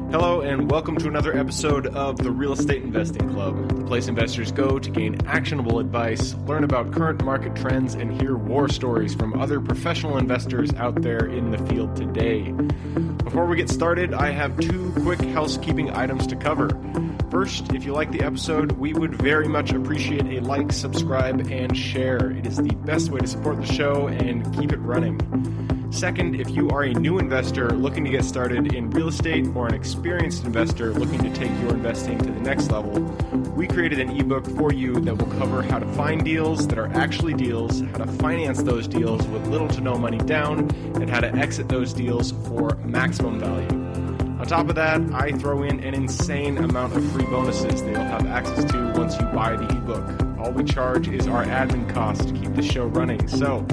Hello and welcome to another episode of the Real Estate Investing Club, the place investors go to gain actionable advice, learn about current market trends, and hear war stories from other professional investors out there in the field today. Before we get started, I have two quick housekeeping items to cover. First, if you like the episode, we would very much appreciate a like, subscribe, and share. It is the best way to support the show and keep it running. Second, if you are a new investor looking to get started in real estate or an experienced investor looking to take your investing to the next level, we created an ebook for you that will cover how to find deals that are actually deals, how to finance those deals with little to no money down, and how to exit those deals for maximum value. On top of that, I throw in an insane amount of free bonuses that you'll have access to once you buy the ebook. All we charge is our admin cost to keep the show running. So,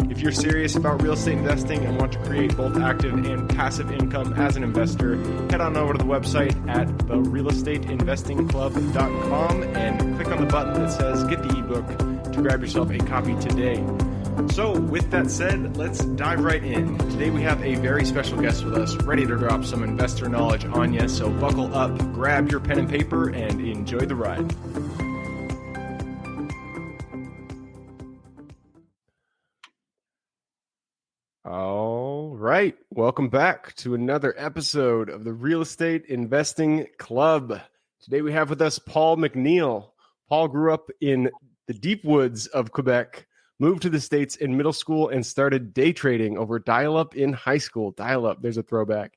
if you're serious about real estate investing and want to create both active and passive income as an investor, head on over to the website at therealestateinvestingclub.com and click on the button that says Get the ebook to grab yourself a copy today. So with that said, let's dive right in. Today we have a very special guest with us, ready to drop some investor knowledge on you. So buckle up, grab your pen and paper, and enjoy the ride. All right. Welcome back to another episode of the Real Estate Investing Club. Today we have with us Paul McNiel. Paul grew up in the deep woods of Quebec, moved to the States in middle school, and started day trading over dial-up in high school. Dial-up, there's a throwback.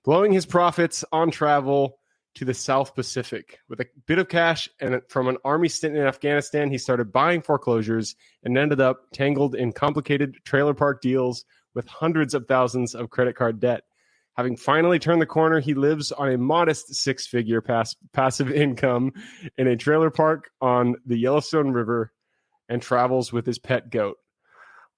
Blowing his profits on travel to the South Pacific. With a bit of cash and from an army stint in Afghanistan, he started buying foreclosures and ended up tangled in complicated trailer park deals with hundreds of thousands of credit card debt. Having finally turned the corner, he lives on a modest six-figure passive income in a trailer park on the Yellowstone River and travels with his pet goat.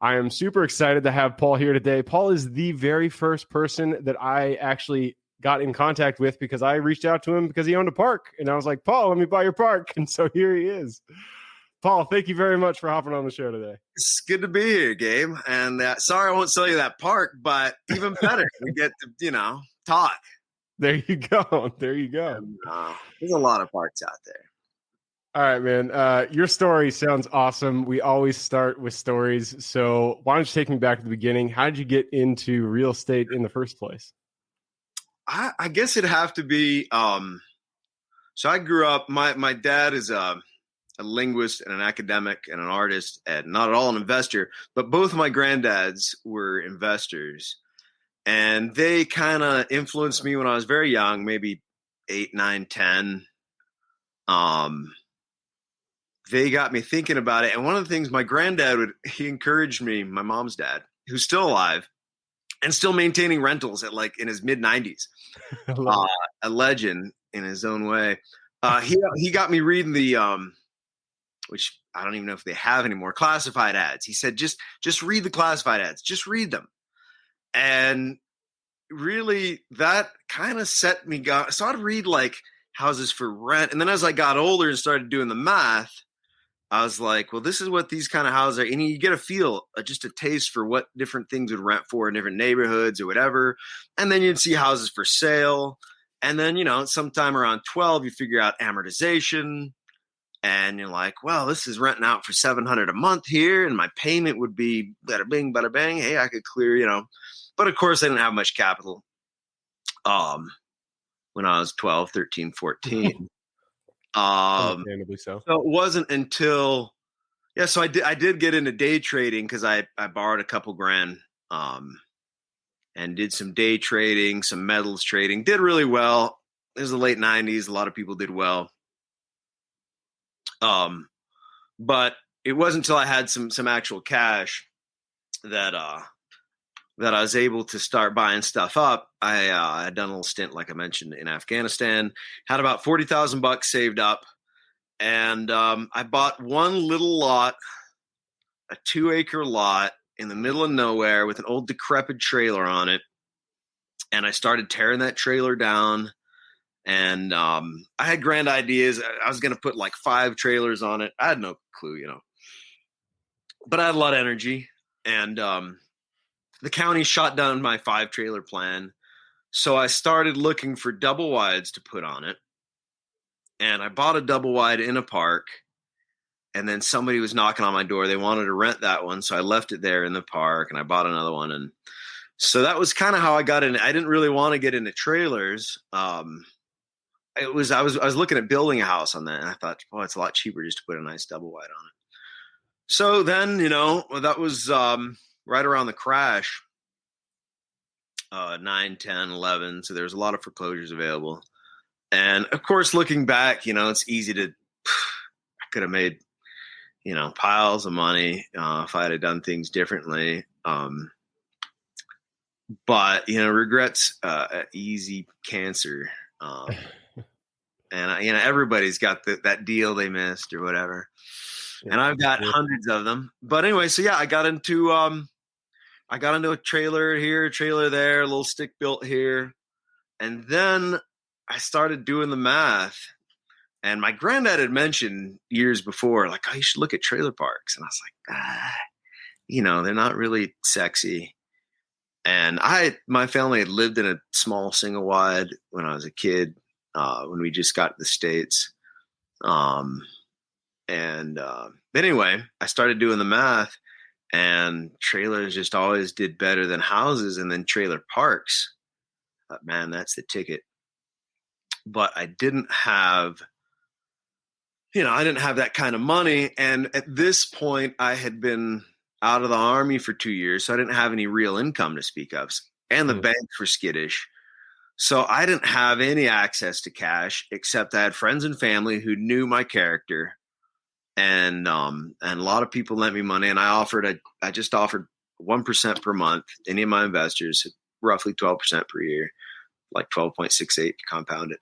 I am super excited to have Paul here today. Paul is the very first person that I actually got in contact with because I reached out to him because he owned a park. And I was like, Paul, let me buy your park. And so here he is. Paul, thank you very much for hopping on the show today. It's good to be here, Gabe. And sorry I won't sell you that park, but even better, we get to, talk. There you go. There you go. And, there's a lot of parks out there. All right, man. Your story sounds awesome. We always start with stories. So why don't you take me back to the beginning? How did you get into real estate in the first place? I guess it'd have to be, so I grew up, my dad is a linguist and an academic and an artist and not at all an investor, but both of my granddads were investors. And they kind of influenced me when I was very young, maybe 8, 9, 10. They got me thinking about it. And one of the things my granddad he encouraged me, my mom's dad, who's still alive and still maintaining rentals in his mid 90s, a legend in his own way. He got me reading the, which I don't even know if they have anymore, classified ads. He said, just read the classified ads, just read them. And really that kind of set me going. So I'd read like houses for rent. And then as I got older and started doing the math, I was like, well, this is what these kind of houses are. And you get a feel, just a taste for what different things would rent for in different neighborhoods or whatever. And then you'd see houses for sale. And then, sometime around 12, you figure out amortization. And you're like, well, this is renting out for $700 a month here. And my payment would be bada bing, bada bang. Hey, I could clear, But of course, I didn't have much capital when I was 12, 13, 14. Understandably so. So it wasn't until, so I did get into day trading because I borrowed a couple grand and did some day trading, some metals trading, did really well. It was the late 90s. A lot of people did well. But it wasn't until I had some actual cash that I was able to start buying stuff up. I had done a little stint, like I mentioned, in Afghanistan, had about $40,000 saved up. And I bought one little lot, a 2-acre lot in the middle of nowhere with an old decrepit trailer on it. And I started tearing that trailer down. And I had grand ideas. I was going to put like 5 trailers on it. I had no clue, but I had a lot of energy. And the county shot down my 5-trailer plan. So I started looking for double wides to put on it. And I bought a double wide in a park. And then somebody was knocking on my door. They wanted to rent that one. So I left it there in the park and I bought another one. And so that was kind of how I got in. I didn't really want to get into trailers. I was looking at building a house on that. And I thought, oh, it's a lot cheaper just to put a nice double wide on it. So then, that was right around the crash, 9, 10, 11. So there was a lot of foreclosures available. And of course, looking back, it's easy I could have made, piles of money if I had done things differently. But, regrets, easy cancer. And, everybody's got that deal they missed or whatever. Yeah, and I've got hundreds of them. But anyway, so yeah, I got into a trailer here, a trailer there, a little stick built here. And then I started doing the math. And my granddad had mentioned years before, like, oh, you should look at trailer parks. And I was like, they're not really sexy. And my family had lived in a small single wide when I was a kid, when we just got to the States. But anyway, I started doing the math, and trailers just always did better than houses. And then trailer parks, man, that's the ticket. But I didn't have that kind of money. And at this point, I had been out of the Army for 2 years, so I didn't have any real income to speak of. And the banks were skittish. So I didn't have any access to cash, except I had friends and family who knew my character. And a lot of people lent me money, and I just offered 1% per month. Any of my investors, roughly 12% per year, like 12.68 compound it.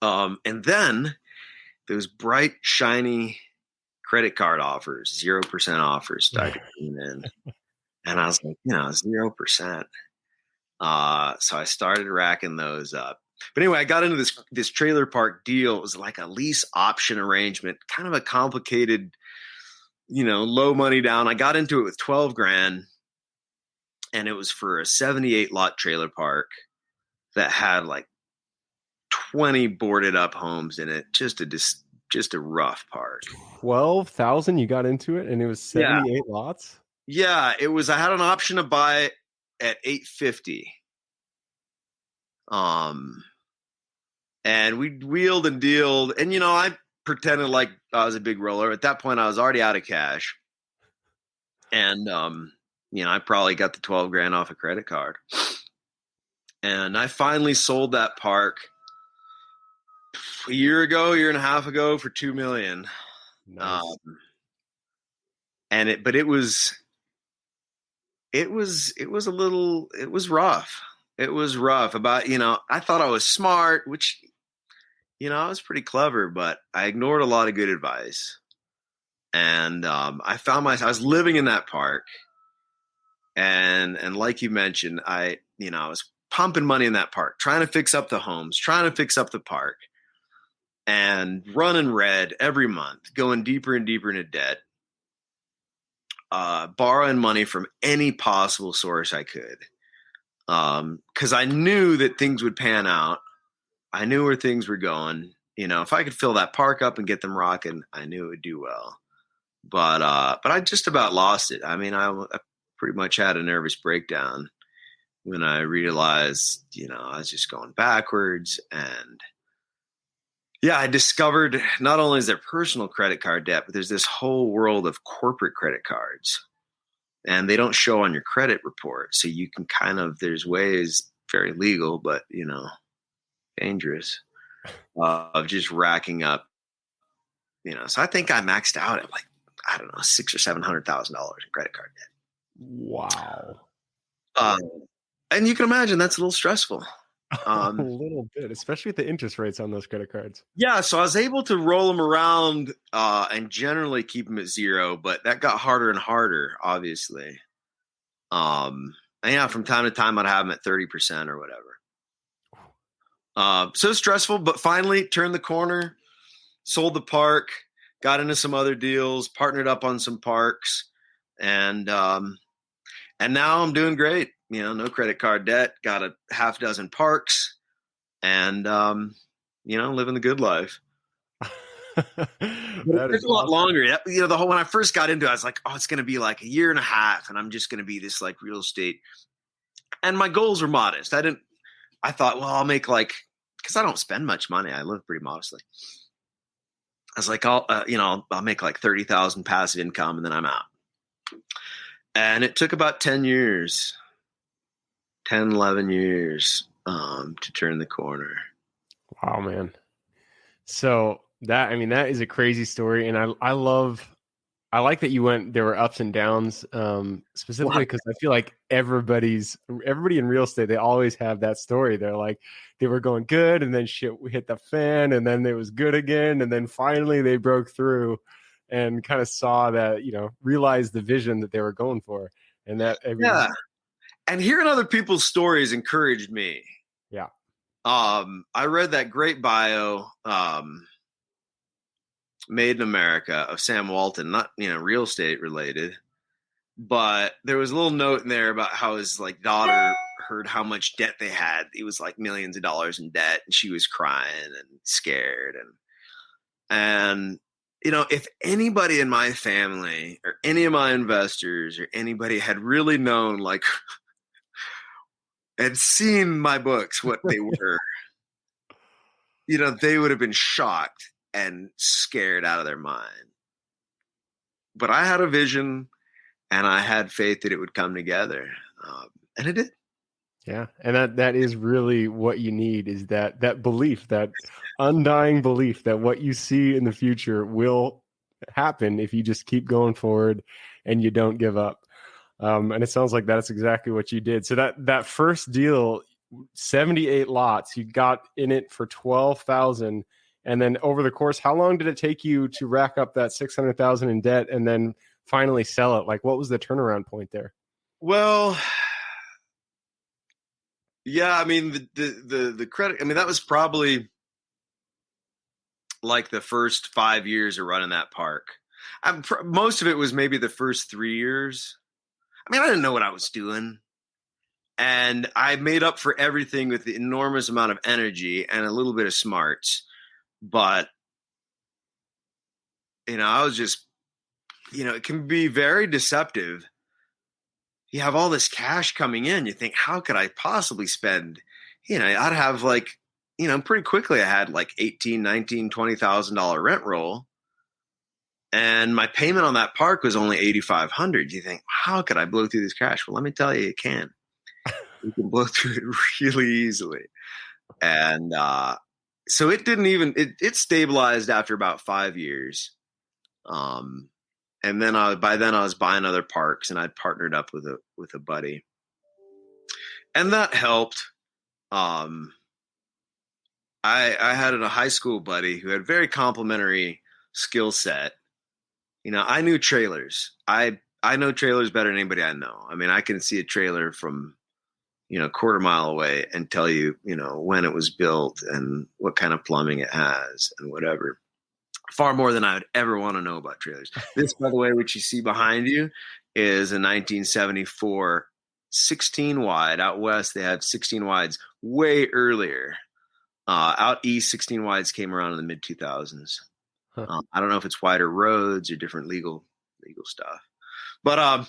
And then those bright, shiny credit card offers, 0% offers started coming in. And I was like, 0%. So I started racking those up. But anyway, I got into this trailer park deal. It was like a lease option arrangement, kind of a complicated, low money down. I got into it with $12,000, and it was for a 78 lot trailer park that had like 20 boarded up homes in it. Just a rough park. 12,000 you got into it, and it was 78 lots? Yeah, it was. I had an option to buy at 850. And we wheeled and dealed, and I pretended like I was a big roller. At that point, I was already out of cash, and I probably got the $12,000 off a credit card. And I finally sold that park a year and a half ago for $2 million. Nice. But it was rough. It was rough. I thought I was smart, which, I was pretty clever, but I ignored a lot of good advice. And I found I was living in that park. And like you mentioned, I was pumping money in that park, trying to fix up the homes, trying to fix up the park, and running red every month, going deeper and deeper into debt, borrowing money from any possible source I could. Because I knew that things would pan out. I knew where things were going. If I could fill that park up and get them rocking, I knew it would do well. But I just about lost it. I pretty much had a nervous breakdown when I realized, I was just going backwards. And yeah, I discovered not only is there personal credit card debt, but there's this whole world of corporate credit cards. And they don't show on your credit report. So you can there's ways, very legal, but, dangerous, of just racking up, So I think I maxed out at like, I don't know, $600,000 or $700,000 in credit card debt. Wow. And you can imagine that's a little stressful. A little bit, especially with the interest rates on those credit cards. Yeah, so I was able to roll them around and generally keep them at zero, but that got harder and harder, obviously. And from time to time, I'd have them at 30% or whatever. So stressful, but finally turned the corner, sold the park, got into some other deals, partnered up on some parks, and now I'm doing great. no credit card debt, got a half dozen parks, and, living the good life. But That it took is a lot awesome. longer. When I first got into it, I was like, oh, it's going to be like a year and a half, and I'm just going to be this like real estate. And my goals were modest. I thought, well, I'll make because I don't spend much money. I live pretty modestly. I was like, I'll make like 30,000 passive income, and then I'm out. And it took about 10 years, 10, 11 years to turn the corner. Wow, man. So that is a crazy story. And I like that you there were ups and downs, specifically because I feel like everybody in real estate, they always have that story. They're like, they were going good and then shit hit the fan and then it was good again. And then finally they broke through and kind of saw that, realized the vision that they were going for. And that, and hearing other people's stories encouraged me. Yeah. I read that great bio, Made in America of Sam Walton, not, real estate related, but there was a little note in there about how his daughter heard how much debt they had. It was like millions of dollars in debt, and she was crying and scared. And if anybody in my family or any of my investors or anybody had really known, had seen my books, what they were, they would have been shocked and scared out of their mind. But I had a vision, and I had faith that it would come together, and it did. Yeah, and that is really what you need, is that belief, that undying belief that what you see in the future will happen if you just keep going forward and you don't give up. And it sounds like that's exactly what you did. So that first deal, 78 lots, you got in it for $12,000. And then over the course, how long did it take you to rack up that $600,000 in debt and then finally sell it? What was the turnaround point there? Well, yeah, the credit, that was probably like the first 5 years of running that park. Most of it was maybe the first 3 years. I didn't know what I was doing. And I made up for everything with the enormous amount of energy and a little bit of smarts. But, I was just, it can be very deceptive. You have all this cash coming in. You think, how could I possibly spend? I'd have pretty quickly I had $18,000, $19,000, $20,000 rent roll. And my payment on that park was only $8,500. You think, how could I blow through this cash? Well, let me tell you, you can. You can blow through it really easily. And so it didn't even it stabilized after about 5 years. And then by then I was buying other parks, and I'd partnered up with a buddy, and that helped. I had a high school buddy who had very complimentary skill set. I knew trailers. I know trailers better than anybody I know. I can see a trailer from, a quarter mile away and tell you, when it was built and what kind of plumbing it has and whatever. Far more than I would ever want to know about trailers. This, by the way, which you see behind you, is a 1974 16 wide. Out west, they had 16 wides way earlier. Out east, 16 wides came around in the mid 2000s. Huh. I don't know if it's wider roads or different legal stuff, but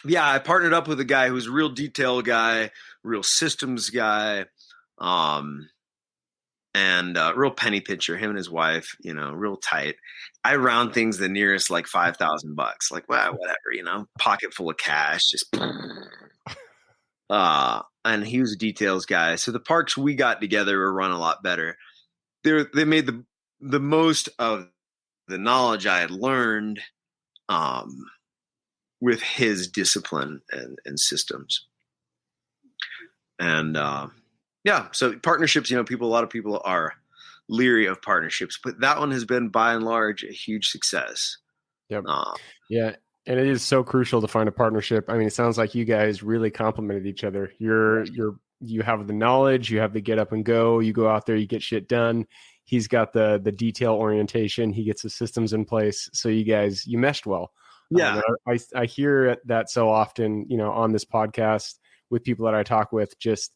yeah, I partnered up with a guy who was a real detail guy, real systems guy, and real penny pincher. Him and his wife, real tight. I round things the nearest $5,000, whatever, pocket full of cash, just. And he was a details guy, so the parks we got together were run a lot better. They made the most of the knowledge I had learned with his discipline and systems. And yeah, so partnerships, a lot of people are leery of partnerships, but that one has been by and large a huge success. Yep. Yeah. And it is so crucial to find a partnership. It sounds like you guys really complemented each other. You have the knowledge, you have the get up and go, you go out there, you get shit done. He's got the detail orientation. He gets the systems in place. So you meshed well. Yeah. I hear that so often, on this podcast with people that I talk with, just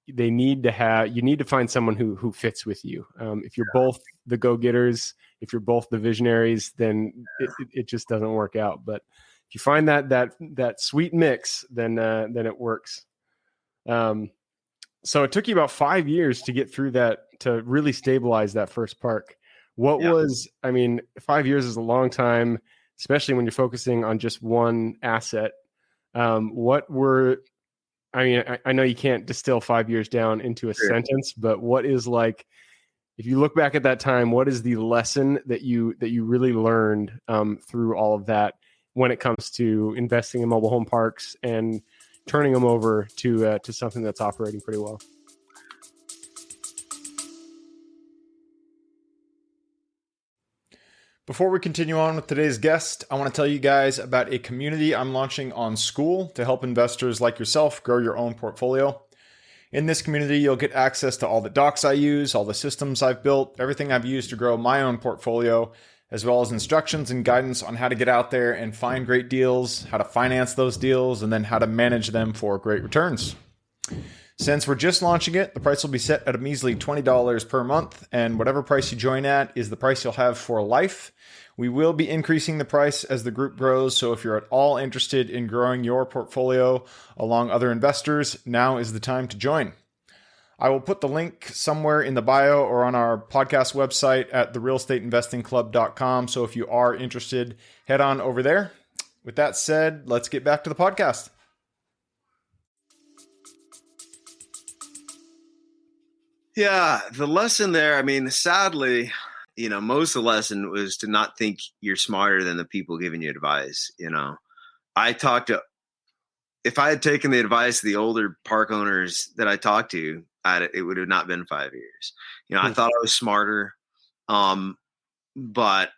you need to find someone who fits with you. If you're both the go-getters, if you're both the visionaries, then it just doesn't work out. But if you find that sweet mix, then it works. So it took you about 5 years to get through that, to really stabilize that first park. What was, I mean, 5 years is a long time, especially when you're focusing on just one asset. What were, I mean, I know you can't distill 5 years down into a sentence, but what is, like, if you look back at that time, what is the lesson that you really learned through all of that when it comes to investing in mobile home parks and turning them over to something that's operating pretty well? Before we continue on with today's guest, I want to tell you guys about a community I'm launching on School to help investors like yourself grow your own portfolio. In this community, you'll get access to all the docs I use, all the systems I've built, everything I've used to grow my own portfolio, as well as instructions and guidance on how to get out there and find great deals, how to finance those deals, and then how to manage them for great returns. Since we're just launching it, the price will be set at a measly $20 per month, and whatever price you join at is the price you'll have for life. We will be increasing the price as the group grows, so if you're at all interested in growing your portfolio along other investors, now is the time to join. I will put the link somewhere in the bio or on our podcast website at therealestateinvestingclub.com, so if you are interested, head on over there. With that said, let's get back to the podcast. Yeah, the lesson there, I mean, sadly, most of the lesson was to not think you're smarter than the people giving you advice. If I had taken the advice of the older park owners that I talked to, it would have not been 5 years. I thought I was smarter. But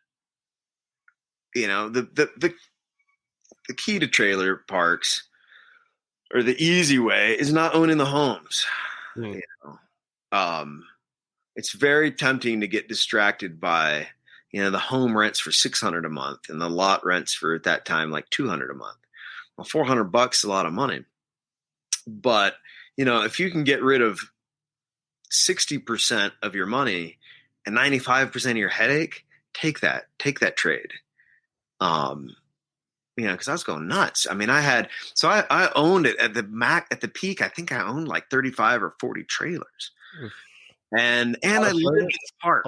the key to trailer parks, or the easy way, is not owning the homes. It's very tempting to get distracted by, the home rents for $600 a month and the lot rents for, at that time, like $200 a month. Well, $400 is a lot of money. But, if you can get rid of 60% of your money and 95% of your headache, take that trade. Because I was going nuts. I mean, I owned it at the peak. I think I owned like 35 or 40 trailers. And I lived in the park.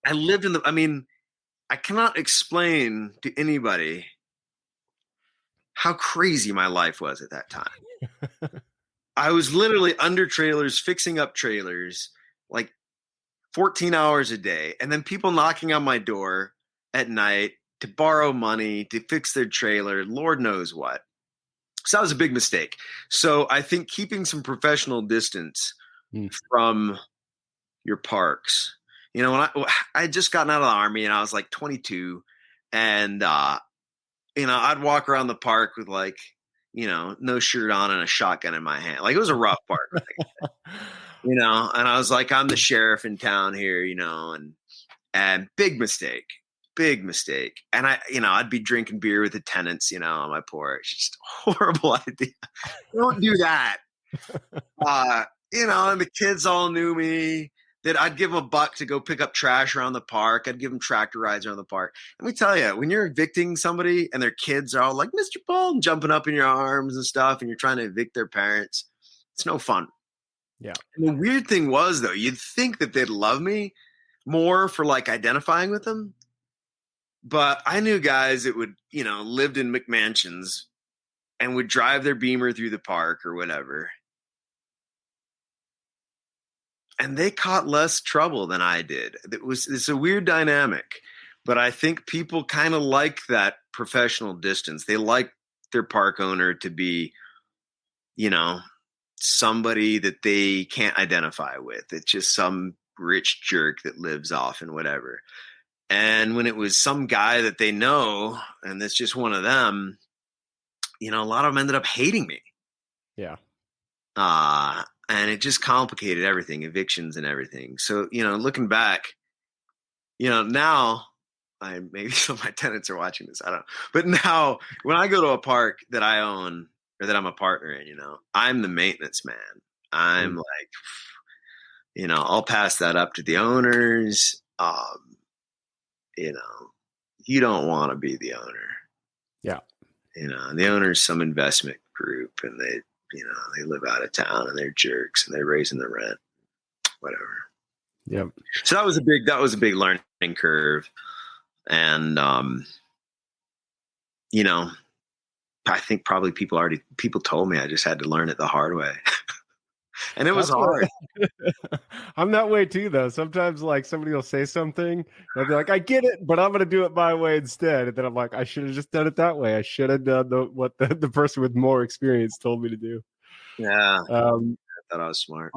I lived in I cannot explain to anybody how crazy my life was at that time. I was literally under trailers, fixing up trailers, like 14 hours a day. And then people knocking on my door at night to borrow money, to fix their trailer, Lord knows what. So that was a big mistake. So I think keeping some professional distance from your parks. When I had just gotten out of the Army and I was like 22, and I'd walk around the park with no shirt on and a shotgun in my hand. Like, it was a rough park. And I was like, I'm the sheriff in town here, and big mistake. And I'd be drinking beer with the tenants, on my porch. Just a horrible idea. Don't do that. And the kids all knew me. That I'd give them $1 to go pick up trash around the park. I'd give them tractor rides around the park. Let me tell you, when you're evicting somebody and their kids are all like, Mr. Paul, and jumping up in your arms and stuff, and you're trying to evict their parents, it's no fun. Yeah. And the weird thing was, though, you'd think that they'd love me more for identifying with them. But I knew guys that would, lived in McMansions and would drive their Beamer through the park or whatever. And they caught less trouble than I did. It's a weird dynamic, but I think people kind of like that professional distance. They like their park owner to be, somebody that they can't identify with. It's just some rich jerk that lives off and whatever. And when it was some guy that they know, and it's just one of them, a lot of them ended up hating me. Yeah. And it just complicated everything, evictions and everything. So, looking back, now maybe some of my tenants are watching this. I don't know. But now when I go to a park that I own or that I'm a partner in, I'm the maintenance man. I'm like, I'll pass that up to the owners. You don't want to be the owner. Yeah. The owner's some investment group, and they live out of town, and they're jerks, and they're raising the rent, whatever. Yep. So that was a big learning curve. And, I think probably people told me I just had to learn it the hard way. And it was hard. I'm that way too, though. Sometimes like somebody will say something and I'll be like, I get it, but I'm going to do it my way instead. And then I'm like, I should have just done it that way. I should have done what the person with more experience told me to do. Yeah. I thought I was smart.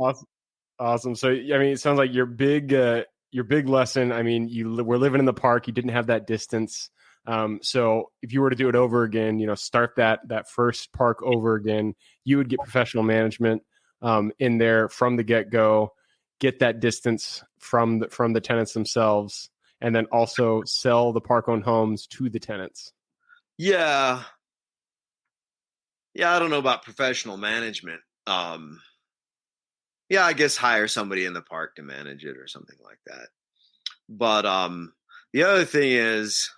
Awesome. So, I mean, it sounds like your big lesson, I mean, you were living in the park, you didn't have that distance. So if you were to do it over again, start that first park over again, you would get professional management in there from the get-go, get that distance from the tenants themselves, and then also sell the park-owned homes to the tenants. Yeah. Yeah, I don't know about professional management. Yeah, I guess hire somebody in the park to manage it or something like that. But the other thing is,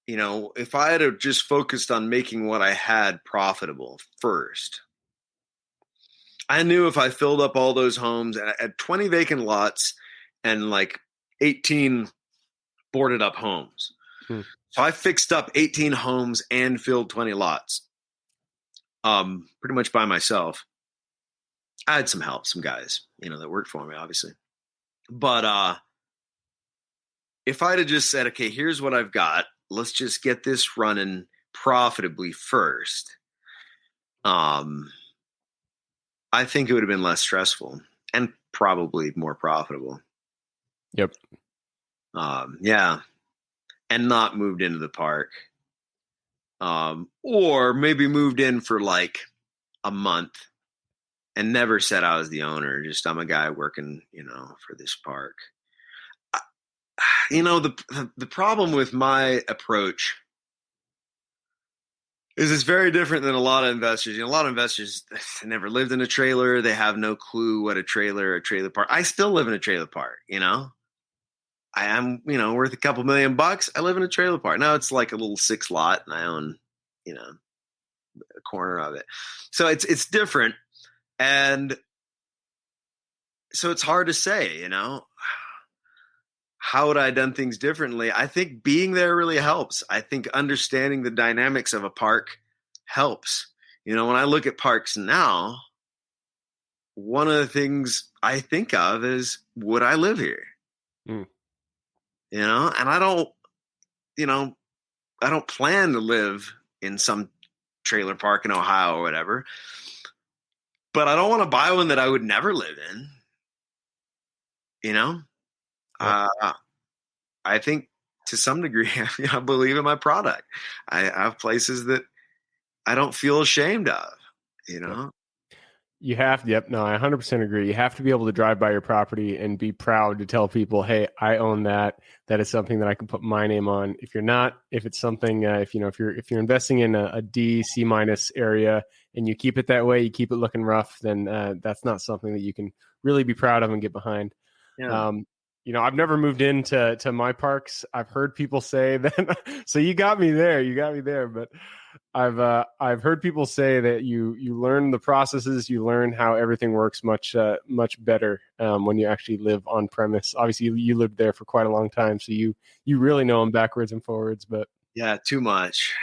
if I had just focused on making what I had profitable first, I knew if I filled up all those homes at 20 vacant lots and like 18 boarded up homes. So I fixed up 18 homes and filled 20 lots, pretty much by myself. I had some help, some guys, that worked for me, obviously. But if I'd have just said, okay, here's what I've got, let's just get this running profitably first, I think it would have been less stressful and probably more profitable. Yep. Yeah. And not moved into the park. Or maybe moved in for like a month and never said I was the owner. Just I'm a guy working, for this park. The problem with my approach is it's very different than a lot of investors. A lot of investors never lived in a trailer. They have no clue what a trailer park. I still live in a trailer park, I am, worth a couple $1,000,000. I live in a trailer park. Now it's like a little 6 lot and I own, a corner of it. So it's different. And so it's hard to say, how would I have done things differently? I think being there really helps. I think understanding the dynamics of a park helps. When I look at parks now, one of the things I think of is, would I live here? And I don't plan to live in some trailer park in Ohio or whatever, but I don't want to buy one that I would never live in. I think to some degree, I believe in my product. I have places that I don't feel ashamed of, You have, yep, no, I 100% agree. You have to be able to drive by your property and be proud to tell people, hey, I own that. That is something that I can put my name on. If you're not, if it's something, if you're investing in a D, C- area and you keep it that way, you keep it looking rough, then that's not something that you can really be proud of and get behind. Yeah. I've never moved into my parks. I've heard people say that. So you got me there. But I've heard people say that you learn the processes, you learn how everything works much better when you actually live on premise. Obviously, you lived there for quite a long time, so you really know them backwards and forwards. But yeah, too much.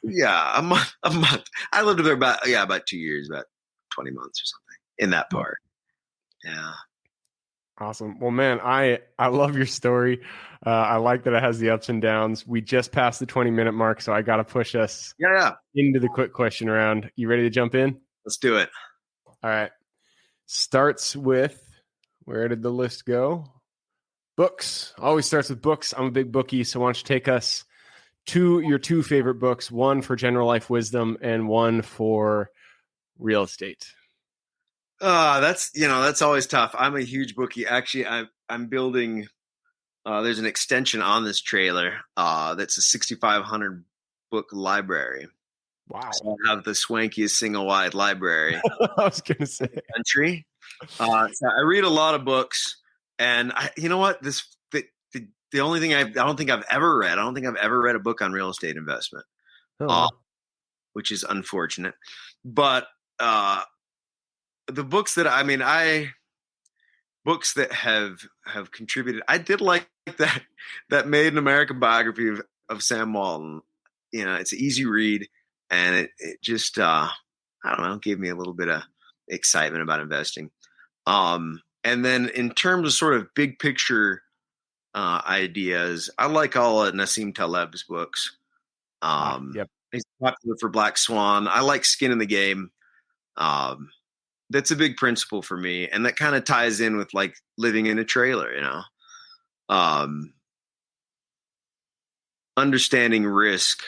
Yeah, a month. I lived there about 2 years, about 20 months or something in that part. Yeah. Awesome. Well, man, I love your story. I like that it has the ups and downs. We just passed the 20-minute mark, so I got to push us into the quick question round. You ready to jump in? Let's do it. All right. Starts with, where did the list go? Books. Always starts with books. I'm a big bookie, so why don't you take us to your 2 favorite books, one for general life wisdom and one for real estate. That's always tough. I'm a huge bookie. Actually, I'm building. There's an extension on this trailer. That's a 6,500 book library. Wow. So I have the swankiest single wide library I was going to say. in the country. So I read a lot of books, and you know what? The only thing I don't think I've ever read a book on real estate investment, Oh, which is unfortunate. But the books books that have contributed. I did like that Made in America biography of Sam Walton. You know, it's an easy read, and it just I don't know, gave me a little bit of excitement about investing. And then in terms of sort of big picture ideas, I like all of Nassim Taleb's books. yep. He's popular for Black Swan. I like Skin in the Game. That's a big principle for me, and that kind of ties in with like living in a trailer, you know. Understanding risk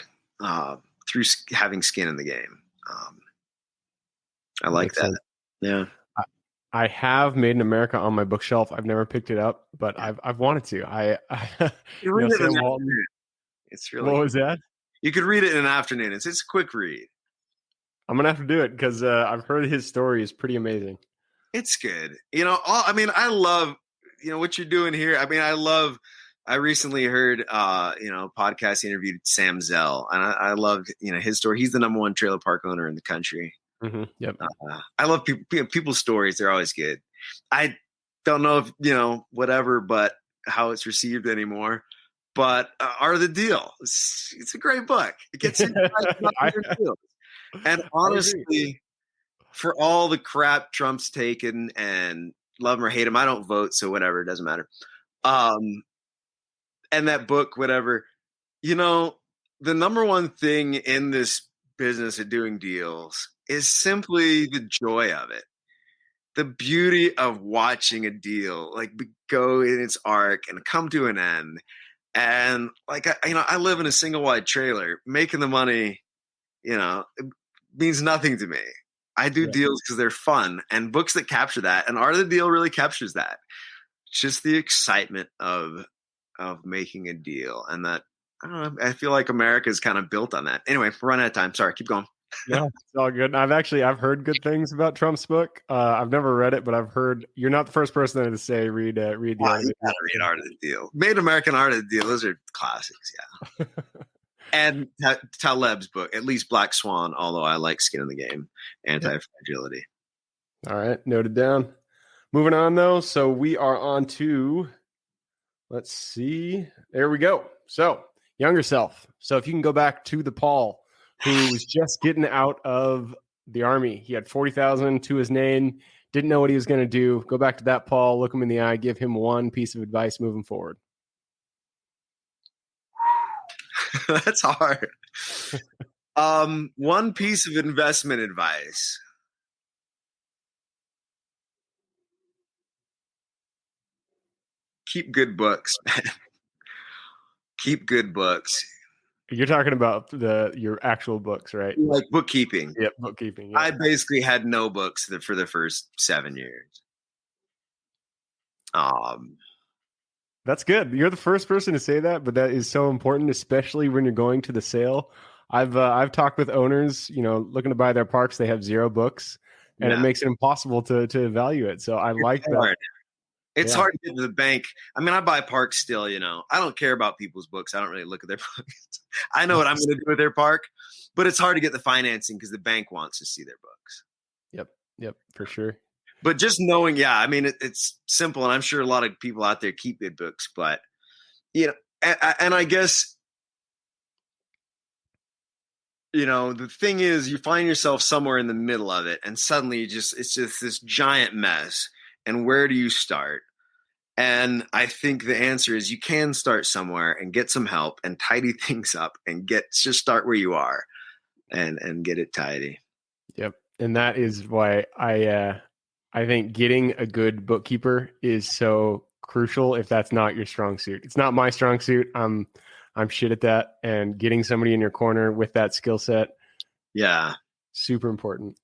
through having skin in the game. I like that. Sense. Yeah. I have Made in America on my bookshelf. I've never picked it up, but I've wanted to. You read it Sam in an Walton. afternoon. It's really What was that? You could read it in an afternoon. It's a quick read. I'm gonna have to do it because I've heard his story is pretty amazing. It's good. You know, I love, you know, what you're doing here. I recently heard, podcast interviewed Sam Zell, and I loved, you know, his story. He's the number one trailer park owner in the country. Mm-hmm. Yep. I love people's stories. They're always good. I don't know if, you know, whatever, but how it's received anymore. But Art of the Deal. It's a great book. It gets you deals. And honestly, for all the crap Trump's taken, and love him or hate him, I don't vote, so whatever, it doesn't matter. And that book, whatever, you know, the number one thing in this business of doing deals is simply the joy of it. The beauty of watching a deal like go in its arc and come to an end. And like, I live in a single wide trailer. Making the money, you know, it means nothing to me. I do deals because they're fun, and books that capture that, and Art of the Deal really captures that. Just the excitement of making a deal, and that, I don't know, I feel like America is kind of built on that. Anyway, we're running out of time. Sorry, keep going. No, it's all good. I've heard good things about Trump's book. I've never read it, but I've heard. You're not the first person to say read the You gotta read Art of the Deal. Made American Art of the Deal. Those are classics. Yeah. And Taleb's book, at least Black Swan, although I like Skin in the Game, Anti-Fragility. All right, noted down. Moving on, though. So we are on to, let's see. There we go. So younger self. So if you can go back to the Paul who was just getting out of the Army. He had 40,000 to his name, didn't know what he was going to do. Go back to that Paul, look him in the eye, give him one piece of advice moving forward. That's hard. One piece of investment advice. Keep good books, man. Keep good books. You're talking about your actual books, right? Like bookkeeping. Yep, bookkeeping. Yeah. I basically had no books for the first 7 years. That's good. You're the first person to say that, but that is so important, especially when you're going to the sale. I've talked with owners, looking to buy their parks. They have 0 books, and it makes it impossible to value it. So I like that. It's hard to get to the bank. I mean, I buy parks still, I don't care about people's books. I don't really look at their books. I know what I'm going to do with their park, but it's hard to get the financing because the bank wants to see their books. Yep, for sure. But just knowing, it's simple. And I'm sure a lot of people out there keep good books, but, and I guess, the thing is you find yourself somewhere in the middle of it and suddenly it's just this giant mess. And where do you start? And I think the answer is you can start somewhere and get some help and tidy things up and just start where you are and get it tidy. Yep. And that is why I think getting a good bookkeeper is so crucial if that's not your strong suit. It's not my strong suit. I'm shit at that. And getting somebody in your corner with that skill set. Yeah. Super important.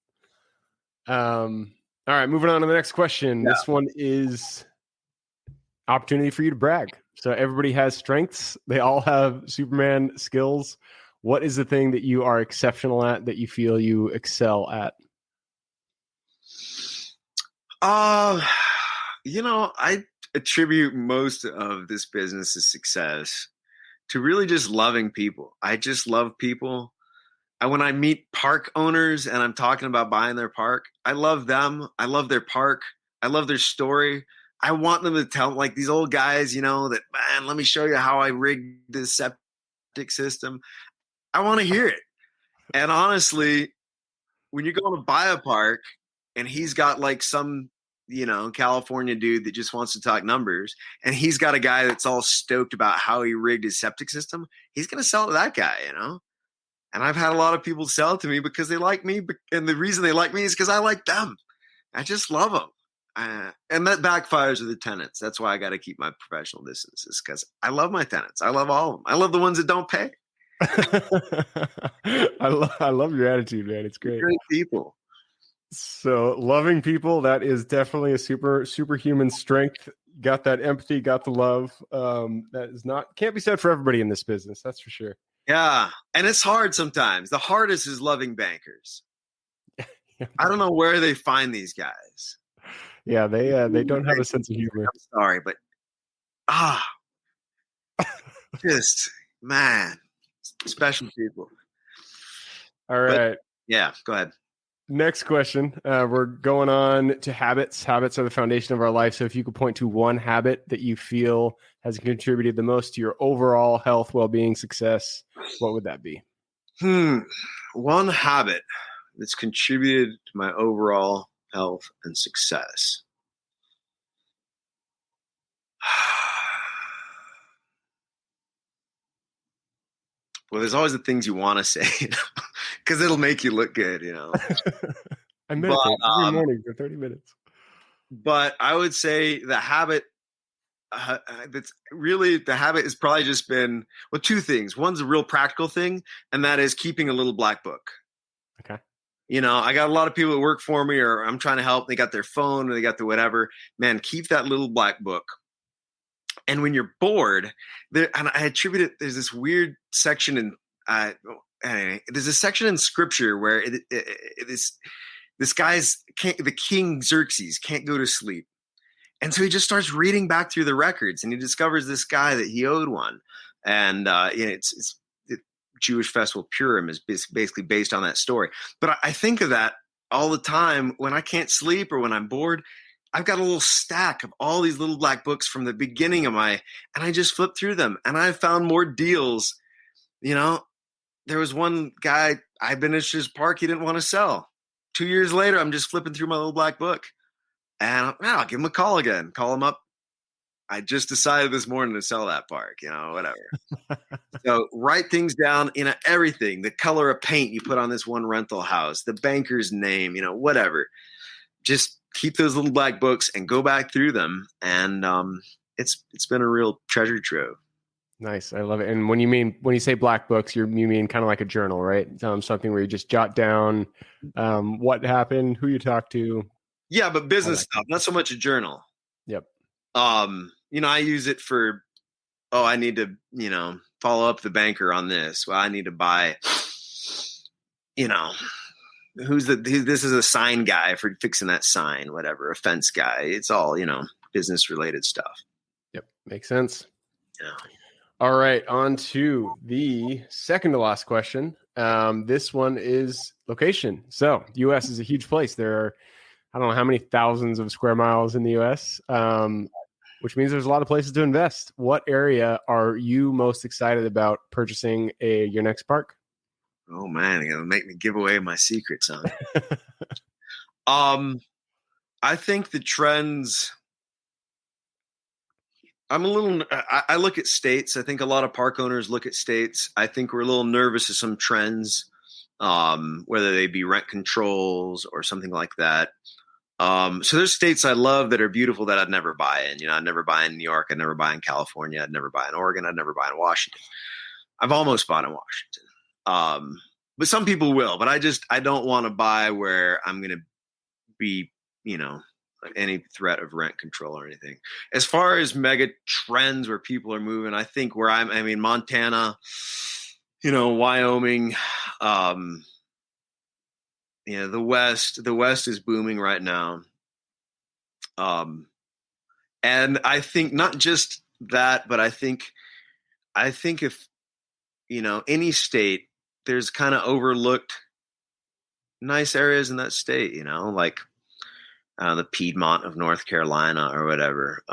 All right, moving on to the next question. This one is opportunity for you to brag. So everybody has strengths. They all have Superman skills. What is the thing that you are exceptional at, that you feel you excel at? I attribute most of this business's success to really just loving people. I just love people. And when I meet park owners and I'm talking about buying their park, I love them. I love their park. I love their story. I want them to tell, like these old guys, that, man, let me show you how I rigged this septic system. I want to hear it. And honestly, when you're going to buy a park and he's got like some, California dude that just wants to talk numbers, and he's got a guy that's all stoked about how he rigged his septic system, he's going to sell to that guy, And I've had a lot of people sell to me because they like me. And the reason they like me is because I like them. I just love them. And that backfires with the tenants. That's why I got to keep my professional distances, because I love my tenants. I love all of them. I love the ones that don't pay. I love your attitude, man. It's great. Great people. So loving people, that is definitely a superhuman strength. Got that empathy, got the love. Can't be said for everybody in this business. That's for sure. Yeah. And it's hard sometimes. The hardest is loving bankers. I don't know where they find these guys. Yeah, they don't have a sense of humor. I'm sorry, but just, man, special people. All right. Yeah, go ahead. Next question. We're going on to habits. Habits are the foundation of our life. So if you could point to one habit that you feel has contributed the most to your overall health, well-being, success, what would that be? One habit that's contributed to my overall health and success. Well, there's always the things you want to say, because it'll make you look good, I meditate every morning for 30 minutes. But I would say the habit the habit has probably just been, two things. One's a real practical thing, and that is keeping a little black book. Okay. I got a lot of people that work for me, or I'm trying to help. They got their phone or they got the whatever. Man, keep that little black book. And when you're bored, and I attribute it, there's this weird section in, there's a section in scripture where this guy's, the king Xerxes can't go to sleep. And so he just starts reading back through the records, and he discovers this guy that he owed one. And it's the Jewish festival Purim is basically based on that story. But I think of that all the time when I can't sleep or when I'm bored. I've got a little stack of all these little black books from the beginning of and I just flip through them, and I found more deals. There was one guy, I've been at his park, he didn't want to sell. 2 years later, I'm just flipping through my little black book, and I'll give him a call again, call him up. I just decided this morning to sell that park, whatever. So write things down, everything, the color of paint you put on this one rental house, the banker's name, whatever. Just keep those little black books and go back through them. And it's been a real treasure trove. Nice. I love it. And when you say black books, you mean kind of like a journal, right? Something where you just jot down what happened, who you talked to. Yeah, but business stuff, not so much a journal. Yep. I use it for, I need to, follow up the banker on this. Well, I need to buy, this is a sign guy for fixing that sign, whatever, a fence guy. It's all, business related stuff. Yep. Makes sense. Yeah. All right. On to the second to last question. This one is location. So US is a huge place. There are, I don't know how many thousands of square miles in the US, which means there's a lot of places to invest. What area are you most excited about purchasing your next park? Oh man, you're gonna make me give away my secrets, huh? I think the trends. I look at states. I think a lot of park owners look at states. I think we're a little nervous of some trends, whether they be rent controls or something like that. So there's states I love that are beautiful that I'd never buy in. I'd never buy in New York. I'd never buy in California. I'd never buy in Oregon. I'd never buy in Washington. I've almost bought in Washington. But some people will, but I don't want to buy where I'm going to be, any threat of rent control or anything. As far as mega trends where people are moving, I think Montana, Wyoming, the West is booming right now. And I think not just that, but I think if, any state, there's kind of overlooked nice areas in that state, like the Piedmont of North Carolina or whatever.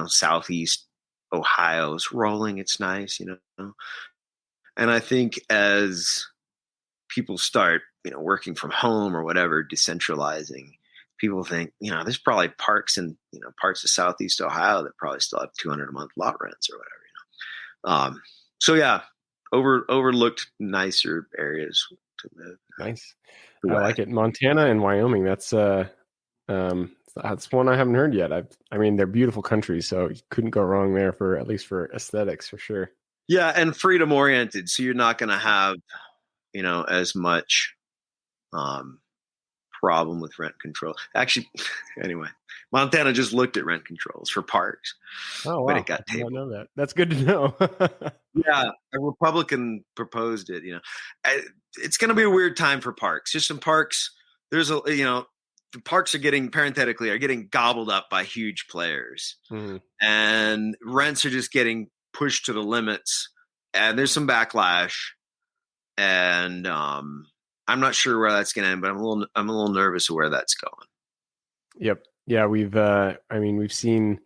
Southeast Ohio's rolling. It's nice, And I think as people start, working from home or whatever, decentralizing, people think, there's probably parks in, parts of Southeast Ohio that probably still have $200 a month lot rents or whatever, So yeah, overlooked nicer areas to live. Nice. I like it. Montana and Wyoming. That's one I haven't heard yet. I mean, they're beautiful countries, so you couldn't go wrong there at least for aesthetics, for sure. Yeah, and freedom oriented, so you're not going to have, as much problem with rent control. Actually, anyway, Montana just looked at rent controls for parks. Oh, wow. But it got I didn't tabled. know that. That's good to know. Yeah, a Republican proposed it. It's going to be a weird time for parks. Just some parks. There's the parks are getting gobbled up by huge players, and rents are just getting pushed to the limits. And there's some backlash, and I'm not sure where that's going to end, but I'm a little nervous of where that's going. Yep. Yeah, we've seen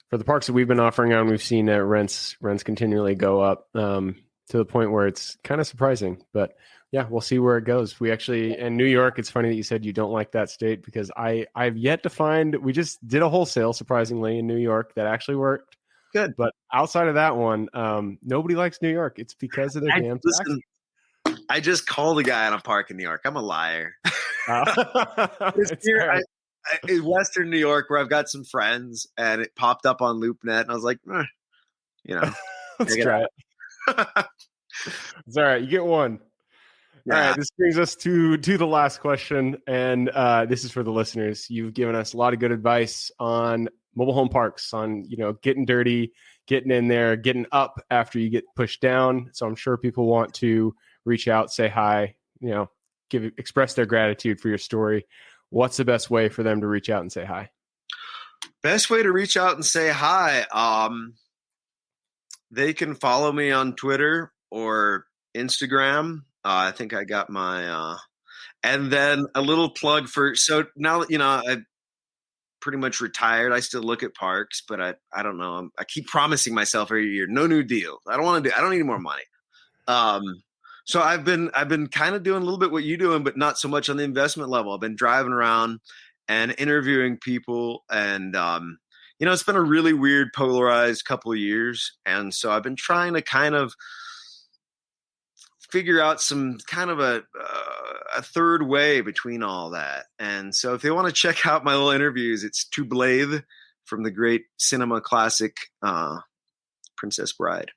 for the parks that we've been offering on, we've seen rents continually go up to the point where it's kind of surprising. But yeah, we'll see where it goes. We actually, in New York, it's funny that you said you don't like that state, because I've yet to find, we just did a wholesale, surprisingly, in New York that actually worked. Good. But outside of that one, nobody likes New York. It's because of their damn taxes. I just called a guy in a park in New York. I'm a liar. In Western New York, where I've got some friends, and it popped up on LoopNet, and I was like, let's try it. It's all right. You get one. Yeah. All right. This brings us to the last question, and this is for the listeners. You've given us a lot of good advice on mobile home parks, on getting dirty, getting in there, getting up after you get pushed down. So I'm sure people want to reach out, say hi, express their gratitude for your story. What's the best way for them to reach out and say hi? Best way to reach out and say hi. They can follow me on Twitter or Instagram. I think I got my, and then a little plug so now that, I pretty much retired. I still look at parks, but I don't know. I keep promising myself every year, no new deal. I don't need any more money. So I've been kind of doing a little bit what you're doing, but not so much on the investment level. I've been driving around and interviewing people, and it's been a really weird, polarized couple of years, and so I've been trying to kind of figure out some kind of a third way between all that. And so if they want to check out my little interviews, it's To Blathe from the great cinema classic Princess Bride.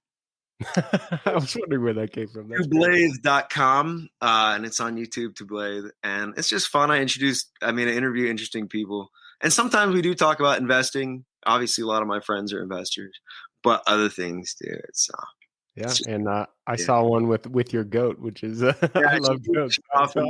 I was wondering where that came from. ToBlathe.com, and it's on YouTube, To Blathe, and it's just fun. I interview interesting people, and sometimes we do talk about investing. Obviously, a lot of my friends are investors, but other things too. I saw one with your goat, which is I love goats. Awesome.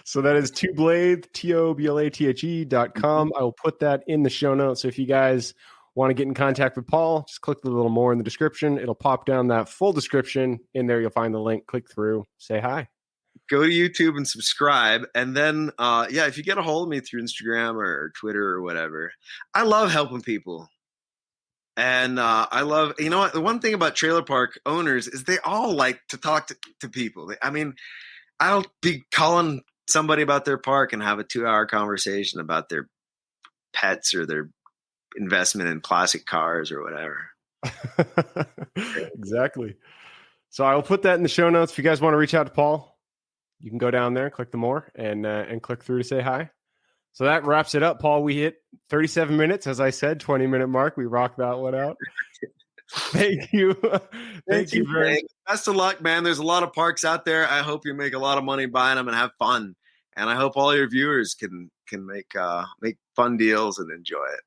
So that is ToBlathe, ToBlathe.com. I will put that in the show notes. So if you guys want to get in contact with Paul, just click a little more in the description. It'll pop down that full description. In there, you'll find the link. Click through, say hi. Go to YouTube and subscribe. And then, if you get a hold of me through Instagram or Twitter or whatever, I love helping people. And I love, the one thing about trailer park owners is they all like to talk to people. I'll be calling somebody about their park and have a 2-hour conversation about their pets or their investment in classic cars or whatever. Exactly. So I will put that in the show notes. If you guys want to reach out to Paul, you can go down there, click the more, and click through to say hi. So that wraps it up, Paul. We hit 37 minutes, as I said, 20-minute mark. We rocked that one out. Thank you. Thank you very much. Best of luck, man. There's a lot of parks out there. I hope you make a lot of money buying them and have fun. And I hope all your viewers can make fun deals and enjoy it.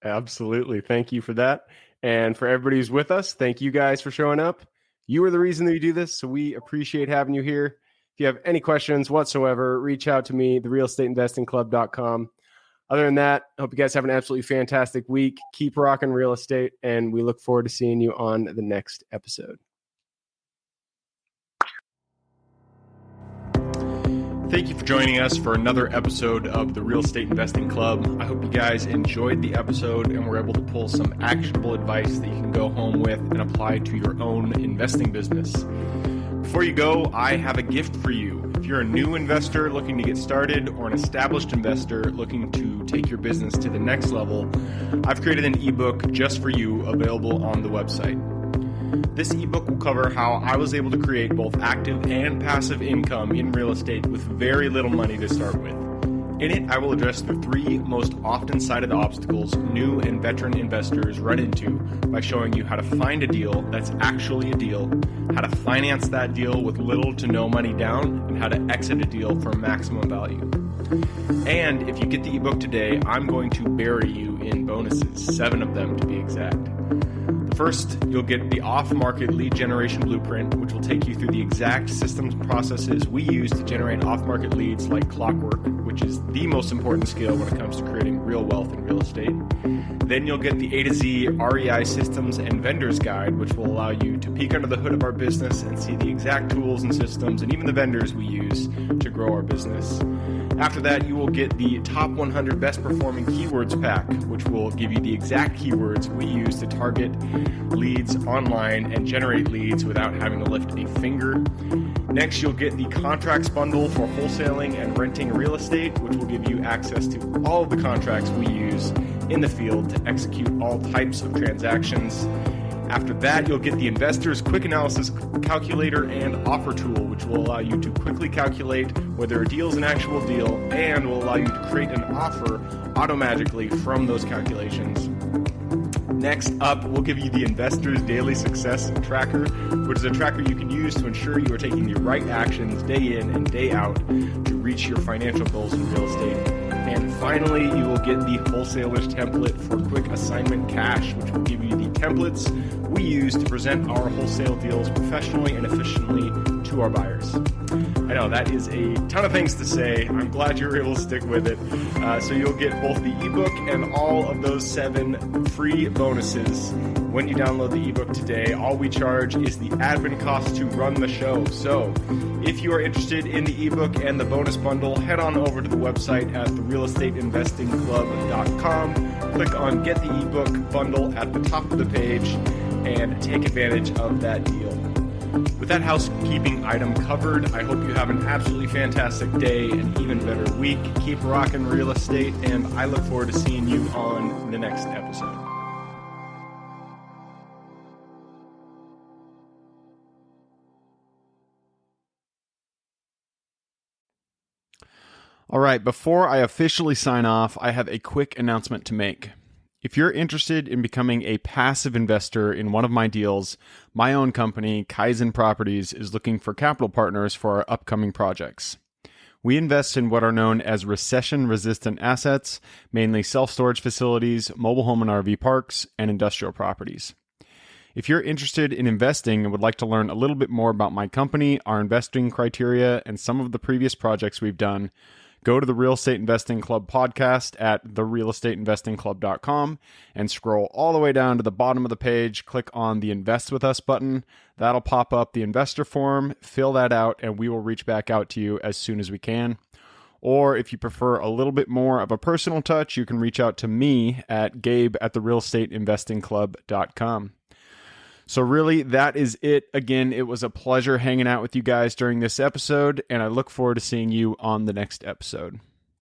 Absolutely. Thank you for that. And for everybody who's with us, thank you guys for showing up. You are the reason that we do this, so we appreciate having you here. If you have any questions whatsoever, reach out to me, therealestateinvestingclub.com. Other than that, I hope you guys have an absolutely fantastic week. Keep rocking real estate, and we look forward to seeing you on the next episode. Thank you for joining us for another episode of the Real Estate Investing Club. I hope you guys enjoyed the episode and were able to pull some actionable advice that you can go home with and apply to your own investing business. Before you go, I have a gift for you. If you're a new investor looking to get started or an established investor looking to take your business to the next level, I've created an ebook just for you available on the website. This ebook will cover how I was able to create both active and passive income in real estate with very little money to start with. In it, I will address the 3 most often cited obstacles new and veteran investors run into by showing you how to find a deal that's actually a deal, how to finance that deal with little to no money down, and how to exit a deal for maximum value. And if you get the ebook today, I'm going to bury you in bonuses, 7 of them to be exact. First, you'll get the off-market lead generation blueprint, which will take you through the exact systems and processes we use to generate off-market leads like clockwork, which is the most important skill when it comes to creating real wealth in real estate. Then you'll get the A to Z REI systems and vendors guide, which will allow you to peek under the hood of our business and see the exact tools and systems and even the vendors we use to grow our business. After that, you will get the top 100 best performing keywords pack, which will give you the exact keywords we use to target leads online and generate leads without having to lift a finger. Next, you'll get the contracts bundle for wholesaling and renting real estate, which will give you access to all of the contracts we use in the field to execute all types of transactions. After that, you'll get the Investor's Quick Analysis Calculator and Offer Tool, which will allow you to quickly calculate whether a deal is an actual deal and will allow you to create an offer automatically from those calculations. Next up, we'll give you the Investor's Daily Success Tracker, which is a tracker you can use to ensure you are taking the right actions day in and day out to reach your financial goals in real estate. And finally, you will get the Wholesaler's Template for Quick Assignment Cash, which will give you the templates we use to present our wholesale deals professionally and efficiently to our buyers. I know that is a ton of things to say. I'm glad you were able to stick with it. So you'll get both the ebook and all of those 7 free bonuses when you download the ebook today. All we charge is the admin cost to run the show. So if you are interested in the ebook and the bonus bundle, head on over to the website at therealestateinvestingclub.com. Click on Get the Ebook Bundle at the top of the page and take advantage of that deal. With that housekeeping item covered, I hope you have an absolutely fantastic day and even better week. Keep rocking real estate, and I look forward to seeing you on the next episode. All right, before I officially sign off, I have a quick announcement to make. If you're interested in becoming a passive investor in one of my deals, my own company, Kaizen Properties, is looking for capital partners for our upcoming projects. We invest in what are known as recession-resistant assets, mainly self-storage facilities, mobile home and RV parks, and industrial properties. If you're interested in investing and would like to learn a little bit more about my company, our investing criteria, and some of the previous projects we've done, go to the Real Estate Investing Club podcast at therealestateinvestingclub.com and scroll all the way down to the bottom of the page. Click on the Invest With Us button. That'll pop up the investor form. Fill that out, and we will reach back out to you as soon as we can. Or if you prefer a little bit more of a personal touch, you can reach out to me at gabe@therealestateinvestingclub.com. So really, that is it. Again, it was a pleasure hanging out with you guys during this episode, and I look forward to seeing you on the next episode.